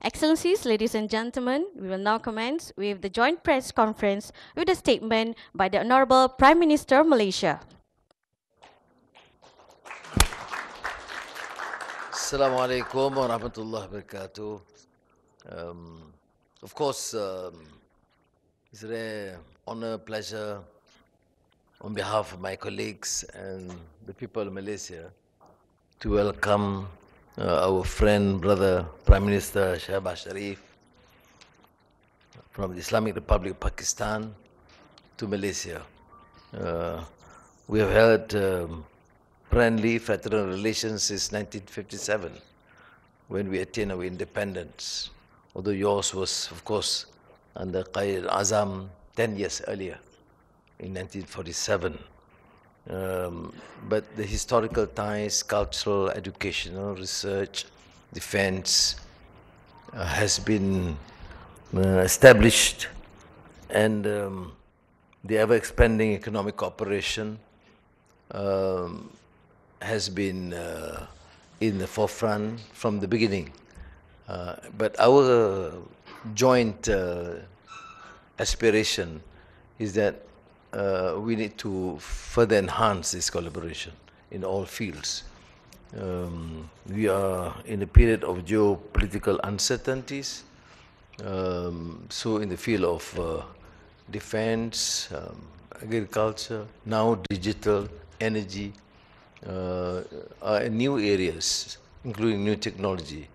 Excellencies, ladies and gentlemen, we will now commence with the joint press conference with a statement by the Honorable Prime Minister of Malaysia. Assalamualaikum warahmatullahi wabarakatuh. Of course, it's a rare honor, pleasure on behalf of my colleagues and the people of Malaysia to welcome our friend, brother, Prime Minister Shehbaz Sharif from the Islamic Republic of Pakistan to Malaysia. We have held friendly fraternal relations since 1957 when we attained our independence, although yours was, of course, under Qaid Azam 10 years earlier in 1947. But the historical ties, cultural, educational, research, defense has been established, and the ever-expanding economic cooperation has been in the forefront from the beginning. But our joint aspiration is that we need to further enhance this collaboration in all fields. We are in a period of geopolitical uncertainties. So in the field of defense, agriculture, now digital, energy, are new areas, including new technology,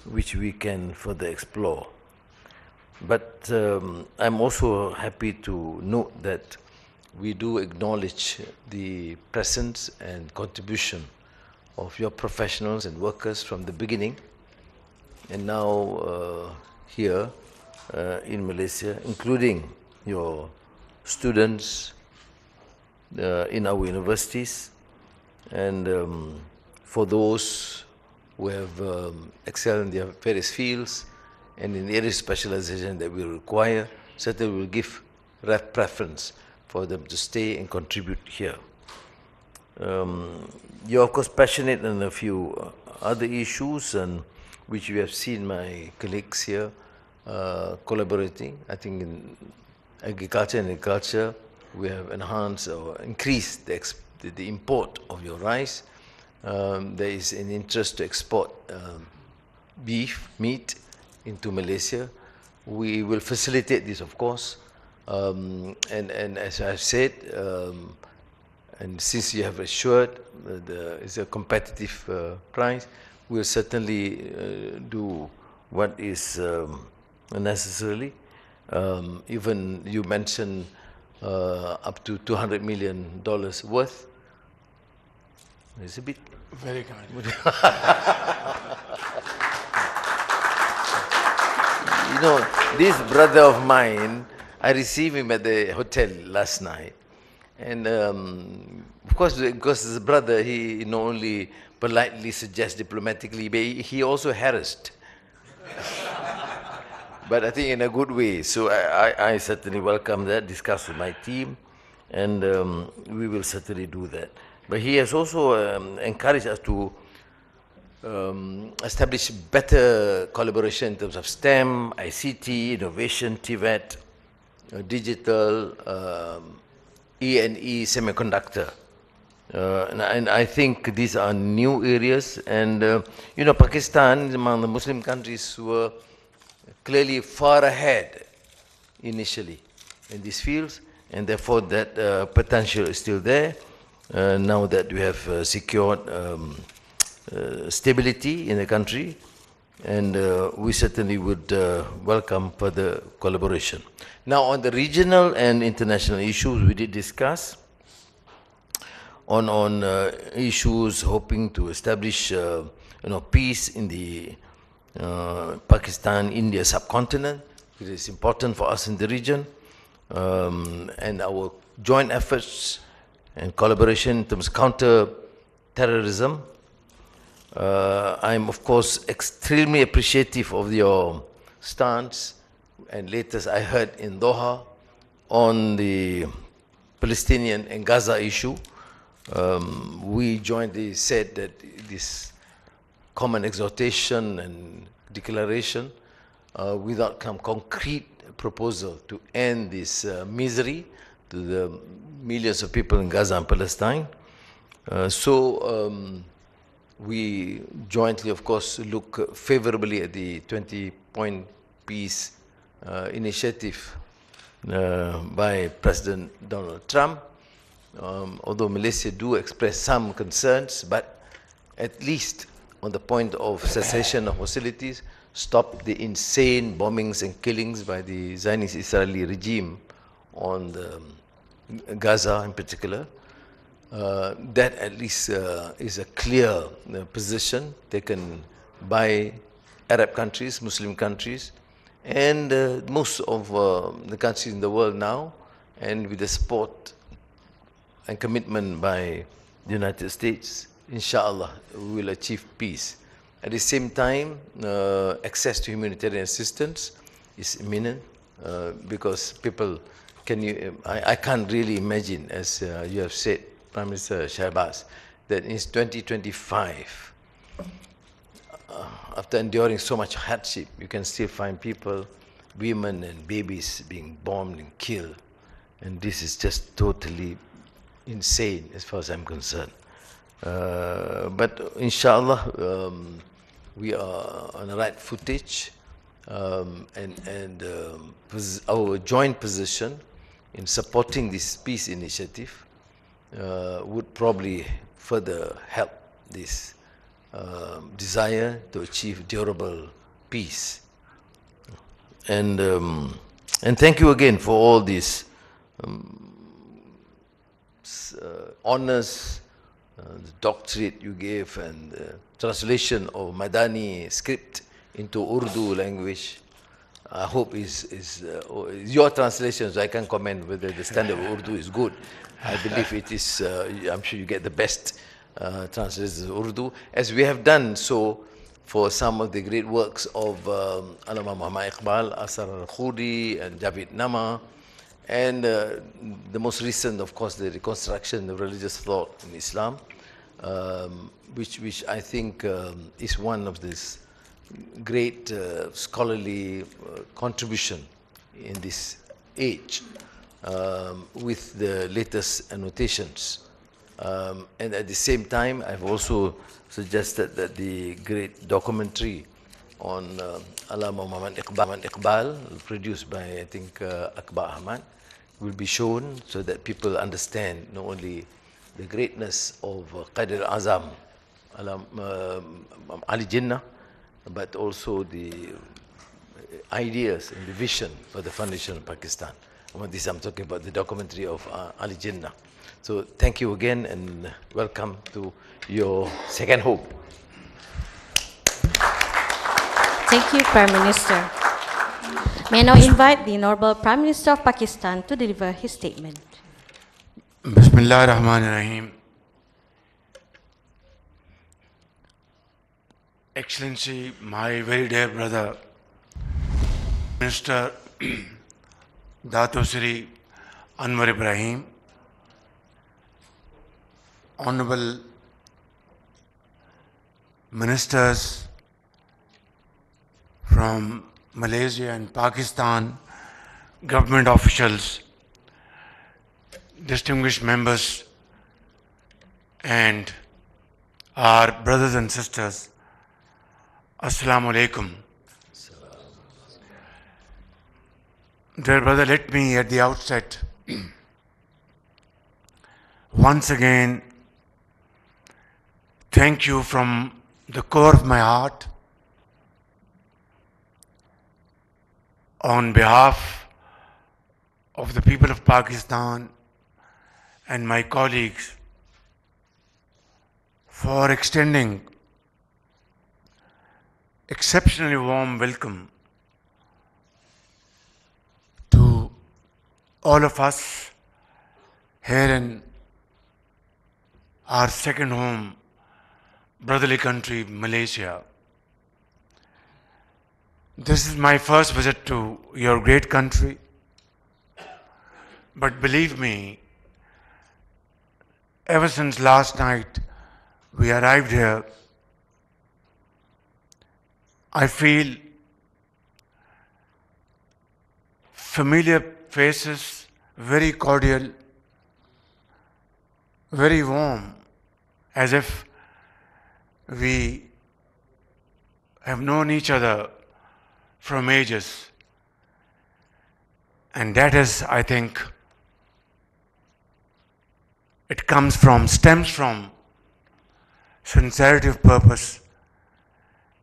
which we can further explore. But I'm also happy to note that we do acknowledge the presence and contribution of your professionals and workers from the beginning, and now here in Malaysia, including your students in our universities, and for those who have excelled in their various fields and in areas of specialization that we require, certainly we will give preference for them to stay and contribute here. You're of course passionate on a few other issues, and which we have seen my colleagues here collaborating. I think in agriculture and culture, we have enhanced or increased the import of your rice. There is an interest to export beef, meat into Malaysia. We will facilitate this, of course. And as I've said, and since you have assured it's a competitive price, we'll certainly do what is necessary. Even you mentioned up to $200 million worth. It's a bit very kind. You know, this brother of mine, I received him at the hotel last night, and of course, because his brother, he not only politely suggests diplomatically, but he also harassed. But I think in a good way. So I certainly welcome that, discuss with my team, and we will certainly do that. But he has also encouraged us to establish better collaboration in terms of STEM, ICT, innovation, TVET, digital, E&E, semiconductor. And I think these are new areas. And, you know, Pakistan, among the Muslim countries, were clearly far ahead initially in these fields, and therefore that potential is still there. Now that we have secured stability in the country, and we certainly would welcome further collaboration. Now, on the regional and international issues, we did discuss on issues hoping to establish peace in the Pakistan-India subcontinent. It is important for us in the region, and our joint efforts and collaboration in terms of counter-terrorism. I'm, of course, extremely appreciative of your stance, and latest I heard in Doha on the Palestinian and Gaza issue. We jointly said that this common exhortation and declaration without some concrete proposal to end this misery to the millions of people in Gaza and Palestine. We jointly, of course, look favorably at the 20-point peace initiative by President Donald Trump, although Malaysia do express some concerns, but at least on the point of cessation of hostilities, stop the insane bombings and killings by the Zionist Israeli regime on Gaza in particular. That at least is a clear position taken by Arab countries, Muslim countries, and most of the countries in the world now, and with the support and commitment by the United States, inshallah, we will achieve peace. At the same time, access to humanitarian assistance is imminent because people, I can't really imagine, as you have said, Prime Minister Shehbaz, that in 2025, after enduring so much hardship, you can still find people, women and babies being bombed and killed. And this is just totally insane as far as I'm concerned. But inshallah, we are on the right footage, and our joint position in supporting this peace initiative would probably further help this desire to achieve durable peace. And thank you again for all these honors, the doctorate you gave, and translation of Madani script into Urdu language. I hope is your translation, so I can comment whether the standard of Urdu is good. I believe it is, I'm sure you get the best translations of Urdu, as we have done so for some of the great works of Allama Muhammad Iqbal, Asar al-Khudi, and Javid Nama, and the most recent, of course, the reconstruction of religious thought in Islam, which I think is one of these great scholarly contribution in this age, with the latest annotations. And at the same time, I've also suggested that the great documentary on Allama Muhammad Iqbal, produced by, I think, Akbar Ahmad, will be shown so that people understand not only the greatness of Qaid al-Azam, Ali Jinnah, but also the ideas and the vision for the foundation of Pakistan. This I'm talking about the documentary of Ali Jinnah. So thank you again, and welcome to your second home. Thank you, Prime Minister. May I now invite the Honorable Prime Minister of Pakistan to deliver his statement. Bismillah ar-Rahman ar-Rahim. Excellency, my very dear brother, Minister Dato Sri Anwar Ibrahim, Honorable Ministers from Malaysia and Pakistan, government officials, distinguished members, and our brothers and sisters, Assalamu alaikum. Dear brother, let me at the outset once again thank you from the core of my heart on behalf of the people of Pakistan and my colleagues for extending exceptionally warm welcome to all of us here in our second home, brotherly country, Malaysia. This is my first visit to your great country, but believe me, ever since last night we arrived here, I feel familiar faces, very cordial, very warm, as if we have known each other from ages. And that is, I think, it stems from sincerity of purpose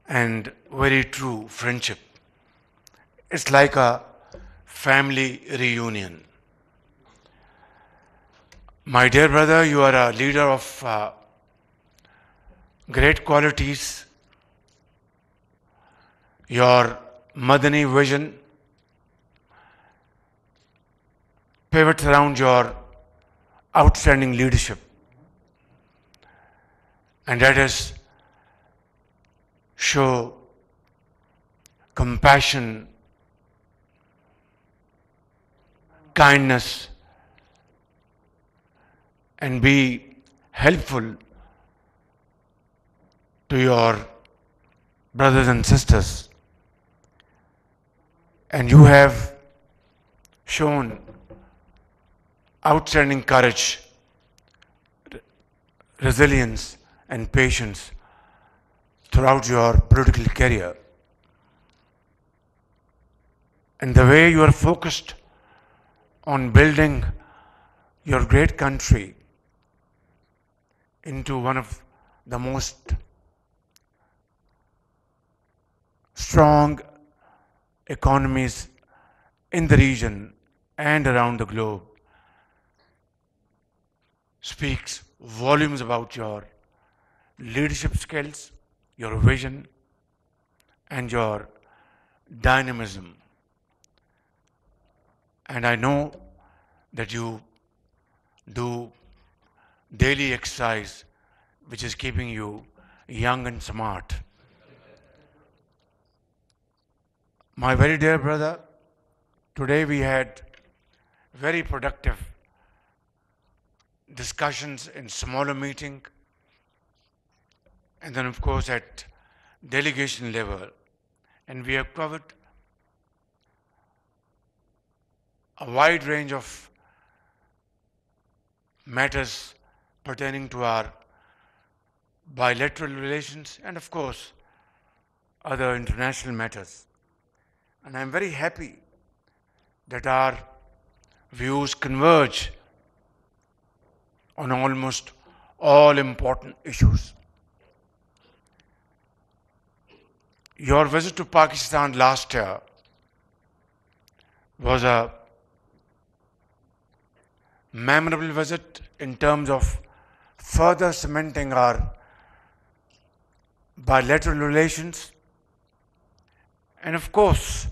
and very true friendship. It's like a family reunion. My dear brother, you are a leader of great qualities. Your Madani vision pivots around your outstanding leadership. And that is show compassion, kindness, and be helpful to your brothers and sisters. And you have shown outstanding courage, resilience, and patience throughout your political career. And the way you are focused on building your great country into one of the most strong economies in the region and around the globe speaks volumes about your leadership skills, your vision, and your dynamism. And I know that you do daily exercise, which is keeping you young and smart. My very dear brother, today we had very productive discussions in smaller meeting, and then of course at delegation level. And we have covered a wide range of matters pertaining to our bilateral relations and of course other international matters. And I'm very happy that our views converge on almost all important issues. Your visit to Pakistan last year was a memorable visit in terms of further cementing our bilateral relations. And of course,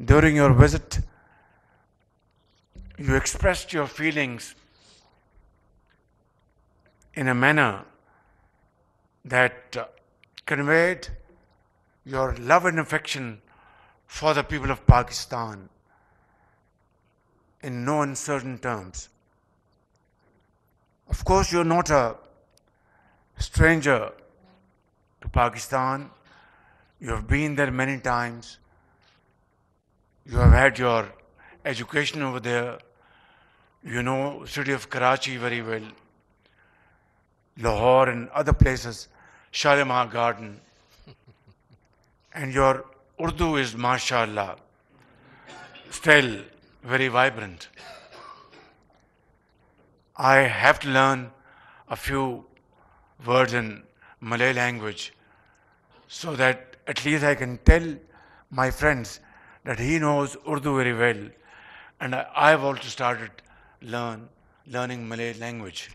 during your visit, you expressed your feelings in a manner that conveyed your love and affection for the people of Pakistan in no uncertain terms. Of course, you're not a stranger to Pakistan. You have been there many times. You have had your education over there. You know city of Karachi very well, Lahore and other places, Shalimar Garden. And your Urdu is, mashallah, still very vibrant. I have to learn a few words in Malay language so that at least I can tell my friends that he knows Urdu very well. And I've also started learning Malay language.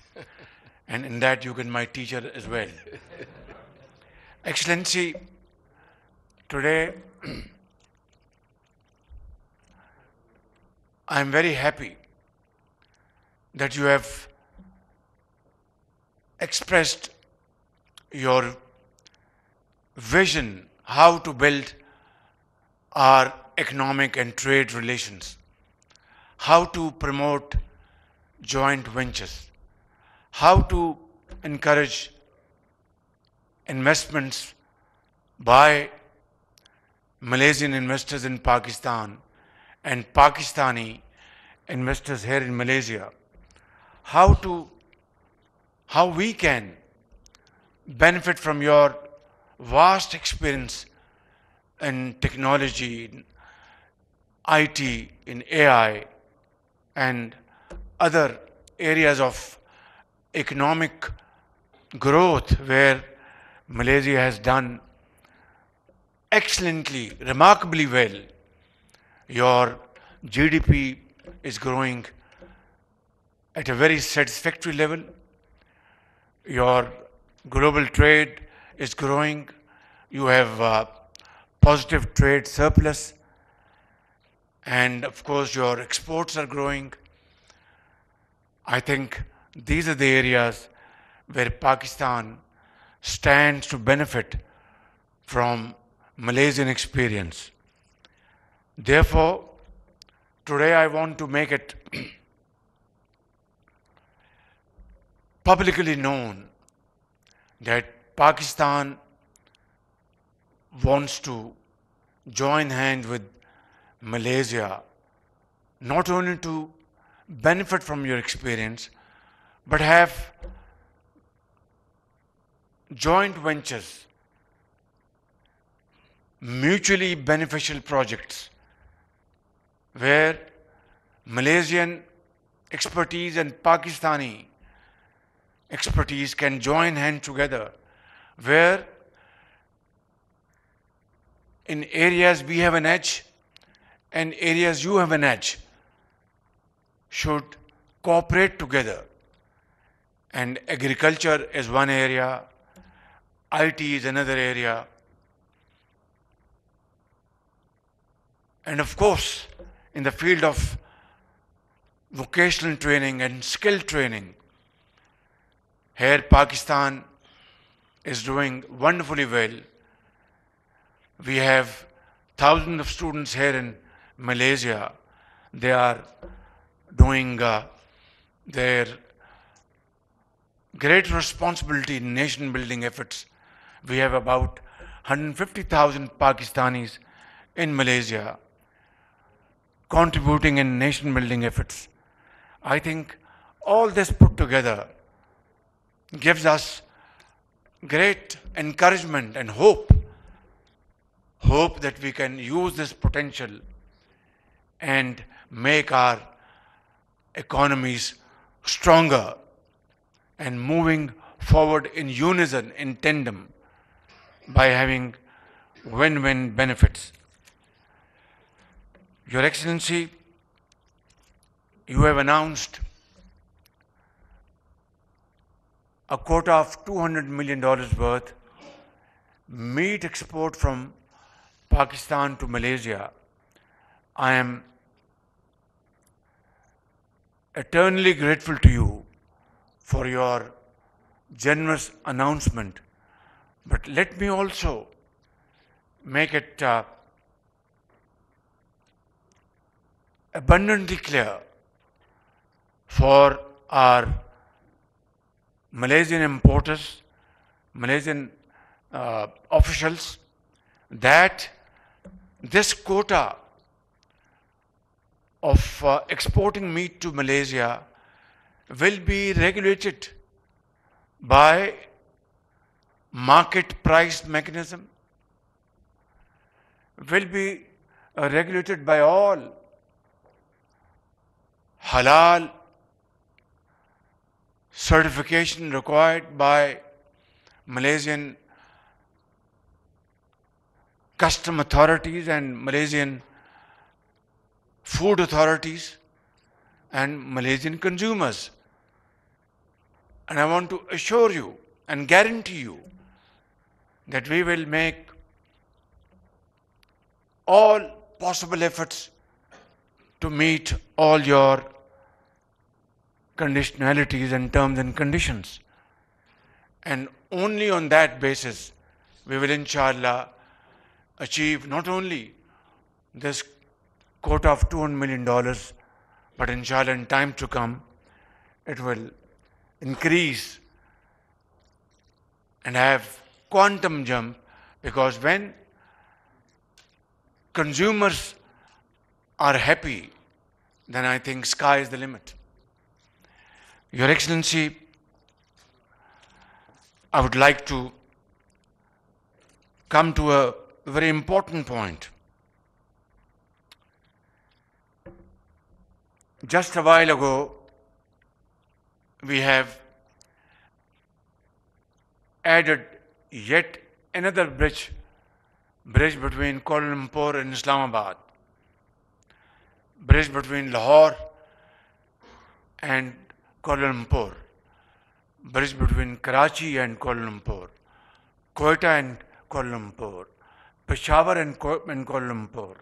And in that you can my teacher as well. Excellency, today I am very happy that you have expressed your vision how to build our economic and trade relations, how to promote joint ventures, how to encourage investments by Malaysian investors in Pakistan and Pakistani investors here in Malaysia, how we can benefit from your vast experience in technology, in IT, in AI, and other areas of economic growth where Malaysia has done excellently, remarkably well. Your GDP is growing at a very satisfactory level. Your global trade is growing. You have positive trade surplus. And of course, your exports are growing. I think these are the areas where Pakistan stands to benefit from Malaysian experience. Therefore, today I want to make it publicly known that Pakistan wants to join hands with Malaysia, not only to benefit from your experience, but have joint ventures, mutually beneficial projects, where Malaysian expertise and Pakistani expertise can join hands together, where in areas we have an edge and areas you have an edge should cooperate together. And agriculture is one area, IT is another area, and of course in the field of vocational training and skill training, here Pakistan is doing wonderfully well. We have thousands of students here in Malaysia. They are doing their great responsibility in nation building efforts. We have about 150,000 Pakistanis in Malaysia contributing in nation building efforts. I think all this put together gives us great encouragement and hope that we can use this potential and make our economies stronger and moving forward in unison, in tandem, by having win-win benefits. Your Excellency, you have announced a quota of $200 million worth meat export from Pakistan to Malaysia. I am eternally grateful to you for your generous announcement. But let me also make it abundantly clear for our Malaysian importers, Malaysian officials, that this quota of exporting meat to Malaysia will be regulated by market price mechanism, will be regulated by all halal certification required by Malaysian custom authorities and Malaysian food authorities and Malaysian consumers. And I want to assure you and guarantee you that we will make all possible efforts to meet all your conditionalities and terms and conditions. And only on that basis we will inshallah achieve not only this quota of $200 million, but inshallah in time to come it will increase and have quantum jump, because when consumers are happy, then I think sky is the limit. Your Excellency, I would like to come to a very important point. Just a while ago, we have added yet another bridge between Kuala Lumpur and Islamabad, bridge between Lahore and Kuala Lumpur, bridge between Karachi and Kuala Lumpur, Quetta and Kuala Lumpur, Peshawar and Kuala Lumpur,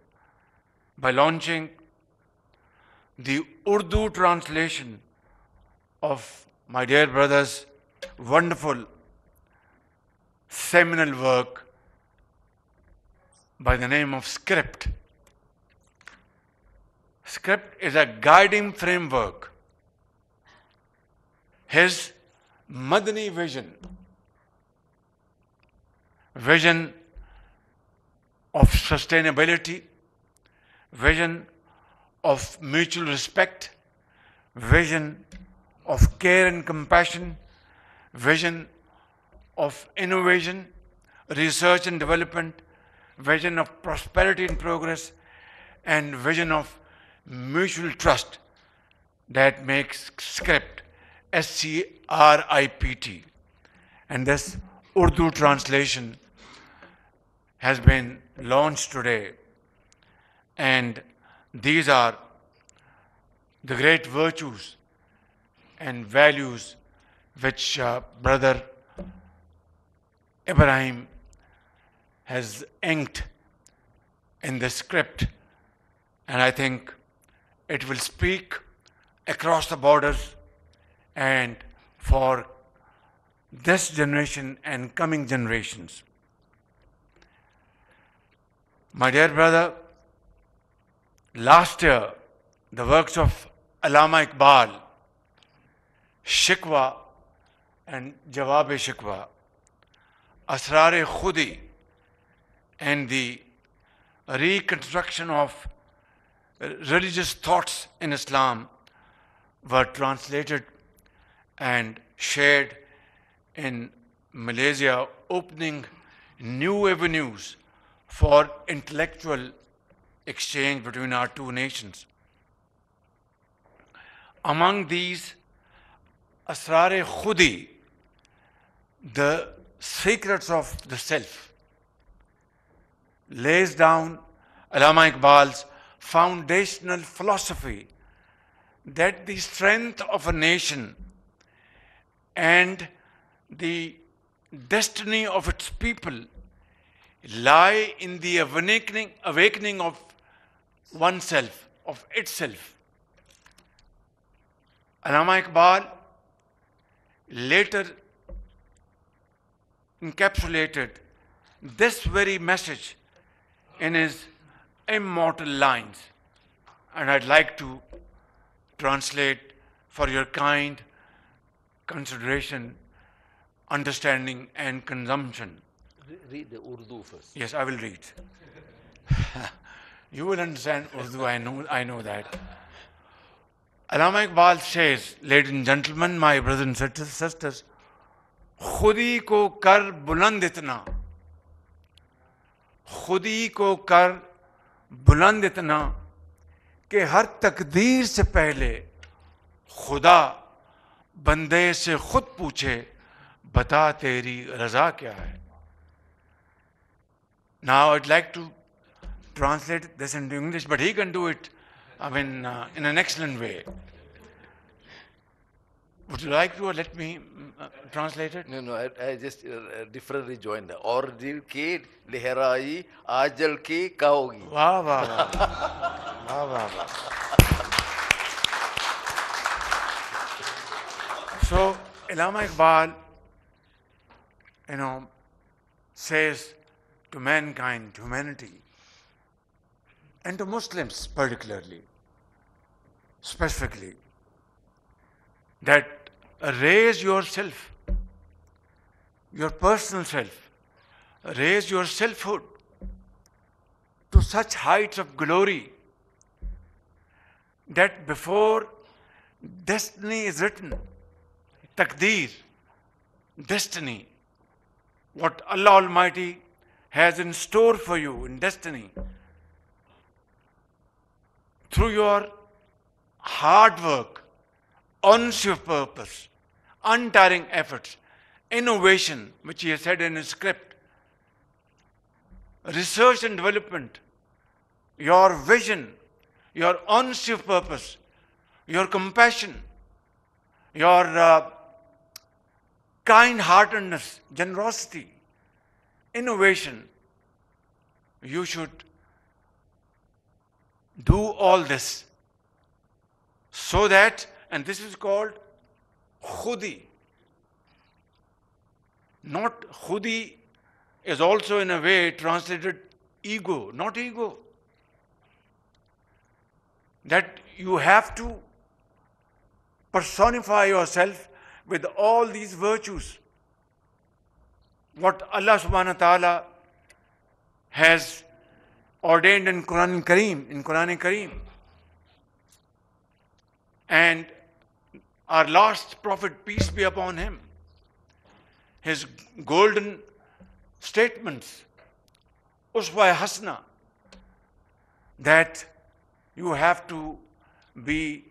by launching the Urdu translation of my dear brother's wonderful seminal work by the name of Script. Script is a guiding framework. His Madani vision of sustainability, vision of mutual respect, vision of care and compassion, vision of innovation, research and development, vision of prosperity and progress, and vision of mutual trust that makes Script, SCRIPT. And this Urdu translation has been launched today. And these are the great virtues and values which Brother Ibrahim has inked in the Script, and I think it will speak across the borders and for this generation and coming generations. My dear brother, last year, the works of Allama Iqbal, Shikwa and Jawab-e-Shikwa, Asrar-e-Khudi, and the reconstruction of religious thoughts in Islam were translated and shared in Malaysia, opening new avenues for intellectual exchange between our two nations. Among these, Asrar-e-Khudi, the secrets of the self, lays down Allama Iqbal's foundational philosophy that the strength of a nation and the destiny of its people lie in the awakening of oneself, of itself. Allama Iqbal later encapsulated this very message in his immortal lines, and I'd like to translate for your kind consideration, understanding and consumption. Read the Urdu first. Yes, I will read. You will understand Urdu, I know that. Allama Iqbal says, ladies and gentlemen, my brothers and sisters, khudi ko kar buland itna, khudi ko kar buland itna, कि हर तकदीर से पहले खुदा बंदे से खुद पूछे बता तेरी रजा क्या है. Now I'd like to translate this into English, but he can do it, in an excellent way. Would you like to, or let me translate it? No, I just differently joined. और दिल के लहराई आजल के कहोगी. वाह वाह वाह वाह वाह वाह. So Allama Iqbal, says to mankind, to humanity, and to Muslims particularly, specifically, that raise yourself, your personal self, raise your selfhood to such heights of glory that before destiny is written, taqdeer, destiny, what Allah Almighty has in store for you in destiny, through your hard work, honesty of purpose, untiring efforts, innovation, which he has said in his script, research and development, your vision, your honesty of purpose, your compassion, your kind-heartedness, generosity, innovation, you should do all this so that, and this is called khudi. Not khudi is also in a way translated ego, not ego. That you have to personify yourself with all these virtues. What Allah subhanahu wa ta'ala has ordained in Quran Kareem. And our last prophet, peace be upon him, his golden statements, uswa hasna, that you have to be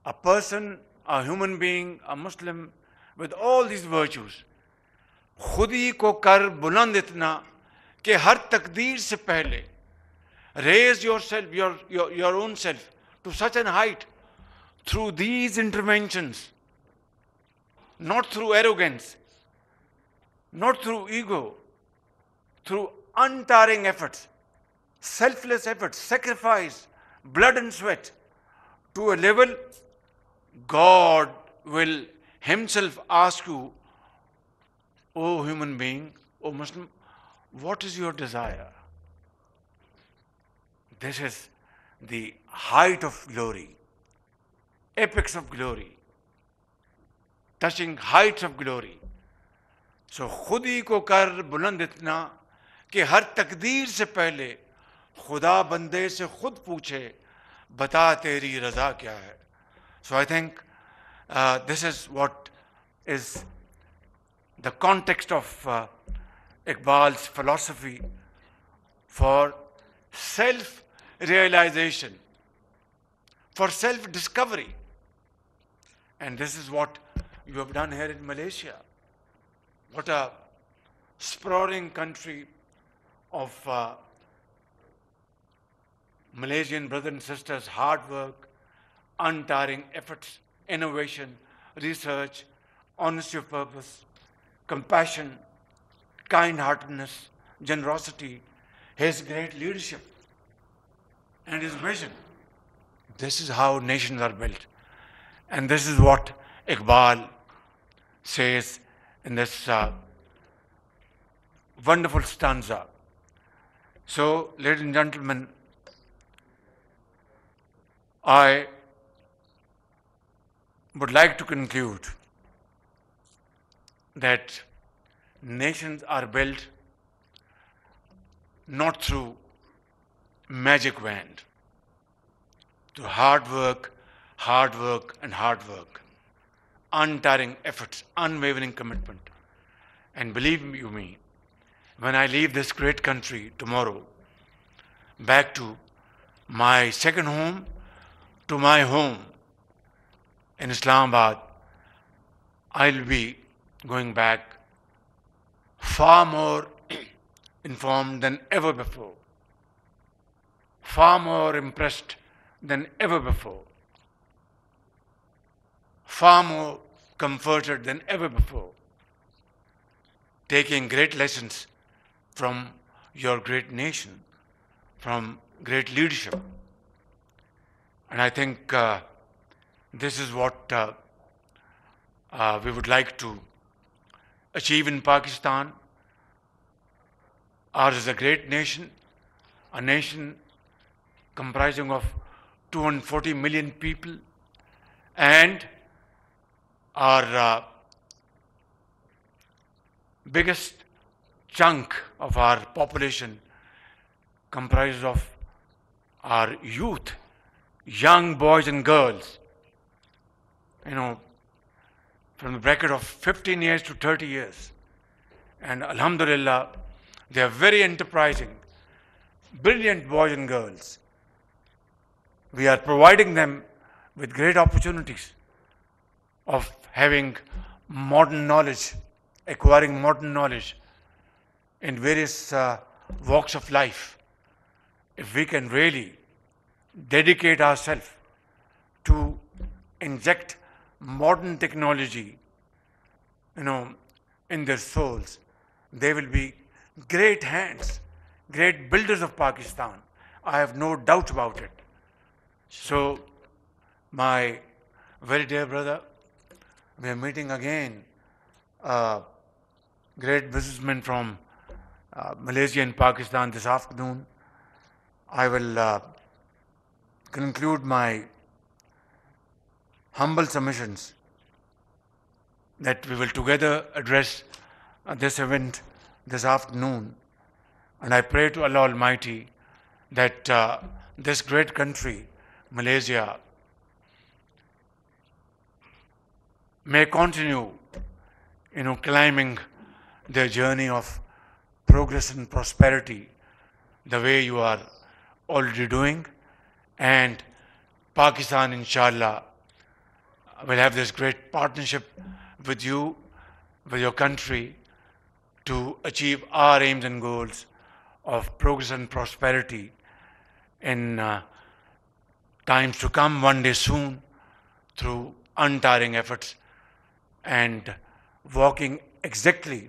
a person, a human being, a Muslim with all these virtues. खुदी को कर बुलंद इतना कि हर तकदीर से पहले raise yourself, your own self to such an height through these interventions, not through arrogance, not through ego, through untiring efforts, selfless efforts, sacrifice, blood and sweat, to a level God will himself ask you, O human being, O Muslim, what is your desire? This is the height of glory, apex of glory, touching heights of glory. So khudi ko kar buland itna कि हर तकदीर से पहले खुदा बंदे से खुद पूछे बता तेरी रजा क्या है. So I think this is what is the context of Iqbal's philosophy for self-realization, for self-discovery. And this is what you have done here in Malaysia. What a sprawling country of Malaysian brothers and sisters, hard work, untiring efforts, innovation, research, honesty of purpose, compassion, kind-heartedness, generosity, his great leadership, and his vision. This is how nations are built. And this is what Iqbal says in this wonderful stanza. So, ladies and gentlemen, I would like to conclude that nations are built not through magic wand, through hard work, and hard work, untiring efforts, unwavering commitment. And believe you me, when I leave this great country tomorrow, back to my second home, to my home in Islamabad, I'll be going back far more informed than ever before, far more impressed than ever before, far more comforted than ever before, taking great lessons from your great nation, from great leadership. And I think this is what we would like to achieve in Pakistan. Ours is a great nation, a nation comprising of 240 million people, and our biggest chunk of our population comprises of our youth, young boys and girls, from the bracket of 15 years to 30 years. And alhamdulillah, they are very enterprising, brilliant boys and girls. We are providing them with great opportunities of having modern knowledge, acquiring modern knowledge in various walks of life. If we can really dedicate ourselves to inject modern technology, in their souls, they will be great hands, great builders of Pakistan. I have no doubt about it. So, my very dear brother, we are meeting again a great businessman from Malaysia and Pakistan this afternoon. I will conclude my humble submissions that we will together address this event this afternoon. And I pray to Allah Almighty that this great country, Malaysia, may continue, climbing their journey of progress and prosperity the way you are already doing. And Pakistan, inshallah, will have this great partnership with you, with your country, to achieve our aims and goals of progress and prosperity in times to come, one day soon, through untiring efforts and walking exactly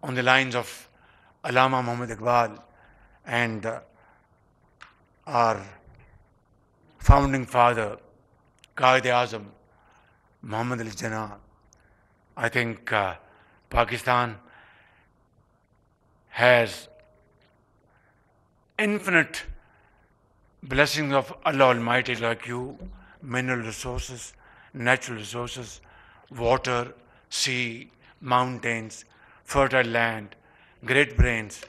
on the lines of Allama Muhammad Iqbal and our founding father, Qaid-e-Azam, Muhammad al-Jinnah. I think Pakistan has infinite blessings of Allah Almighty like you, mineral resources, natural resources, water, sea, mountains, fertile land, great brains.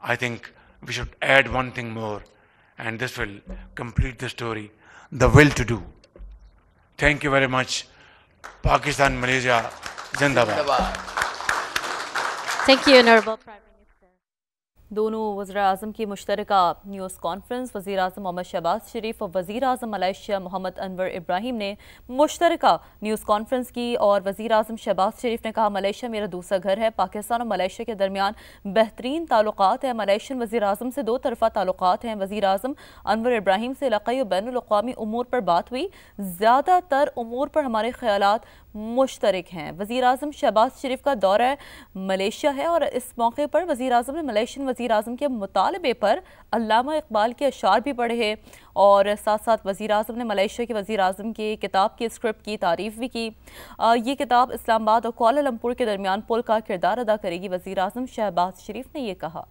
I think we should add one thing more, and this will complete the story: the will to do. Thank you very much. Pakistan, Malaysia, Zindabad. Thank you, Honorable Prime Minister. दोनों वज़ीर-ए-आज़म की मुश्तरका news conference. वज़ीर-ए-आज़म मोहम्मद शहबाज शरीफ और वज़ीर-ए-आज़म Malaysia Mohammad Anwar Ibrahim ने मुश्तरका news conference की और वज़ीर-ए-आज़म शहबाज शरीफ ने कहा, मलेशिया मेरा दूसरा घर है। पाकिस्तान और मलेशिया के दरमियान बेहतरीन ताल्लुकात हैं। मलेशियन वज़ीर-ए-आज़म से दो तरफ़ा ताल्लुकात हैं। वज़ीर-ए-आज़म अनवर इब्राहिम से इलाक़ाई और बैनुल-अक़वामी उमूर पर बात हुई। ज़्यादातर उमूर पर हमारे ख़यालात मुश्तरक हैं। वज़ीर-ए-आज़म शहबाज शरीफ का दौरा मलेशिया है और इस मौके पर वज़ीर-ए-आज़म ने मलेशियन वज़ीर-ए-आज़म के मुतालबे पर अल्लामा इकबाल के अशार भी पढ़े हैं और साथ साथ वज़ीर-ए-आज़म ने मलेशिया के वज़ीर-ए-आज़म की किताब की स्क्रिप्ट की तारीफ़ भी की। ये किताब इस्लामाबाद और कुआलालंपुर के दरमियान पुल का किरदार अदा करेगी। वज़ीर-ए-आज़म शहबाज शरीफ ने ये कहा।